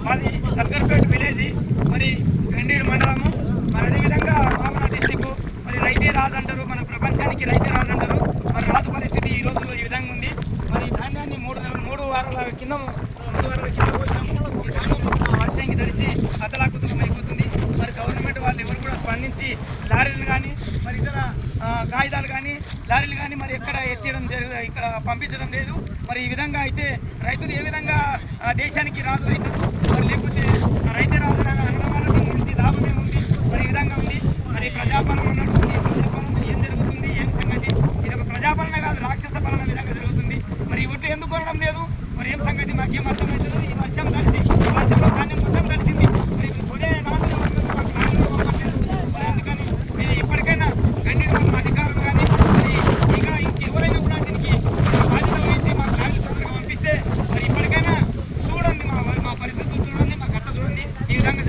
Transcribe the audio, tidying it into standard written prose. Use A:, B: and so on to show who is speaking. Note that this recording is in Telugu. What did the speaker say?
A: మాది సల్గర్పేట విలేజ్, మరి గండీడు మండలము, మరి అదేవిధంగా మామూలు డిస్టిక్. మరి రైతే రాజు అంటారు, మన ప్రపంచానికి రైతే రాజు అంటారు. మరి రాజు పరిస్థితి ఈ రోజుల్లో ఈ విధంగా ఉంది. మరి ధాన్యాన్ని మూడు వారాల కింద పోసినాము. ఈ ధాన్యం వర్షంకి తడిసి అతలాకుతలం అయిపోతుంది. మరి గవర్నమెంట్ వాళ్ళు ఎవరు కూడా స్పందించి లారీలు కానీ మరి ఇతర కాగితాలు కానీ లారీలు కానీ మరి ఎక్కడ ఎత్తడం జరుగుతుంది, ఇక్కడ పంపించడం లేదు. మరి ఈ విధంగా అయితే రైతులు ఏ విధంగా దేశానికి రాజులు అవుతారు? మరి లేకపోతే రైతే రాజు అన్నవాళ్ళకి గురించి లాభం ఏముంది? మరి ఈ విధంగా ఉంది. మరి ప్రజాపాలన ఉన్నటువంటి ప్రజాపాలన ఏం జరుగుతుంది, ఏం సంగతి? ఇది ఒక ప్రజాపాలన కాదు, రాక్షస పాలన విధంగా జరుగుతుంది. మరి ఈ ఒట్లు ఎందుకు కొనడం లేదు? మరి ఏం సంగతి మాకేం అర్థమవుతుంది? ఈ వర్షం తడిసి ఈ వర్షంలో ధాన్యం మొత్తం తడిసింది. మరి కొనే నాదులు మాకు నాలుగు పంపట్లేదు. మరి అందుకని మీరు ఇప్పటికైనా గండీడు మండలం అధికారులు కానీ మరి ఇంకా ఇంకెవరైనా కూడా దీనికి బాధ్యత వహించి మా కార్లు తొందరగా పంపిస్తే మరి ఇప్పటికైనా చూడండి, మా పరిస్థితులు చూడండి, మా కథ చూడండి. ఈ విధంగా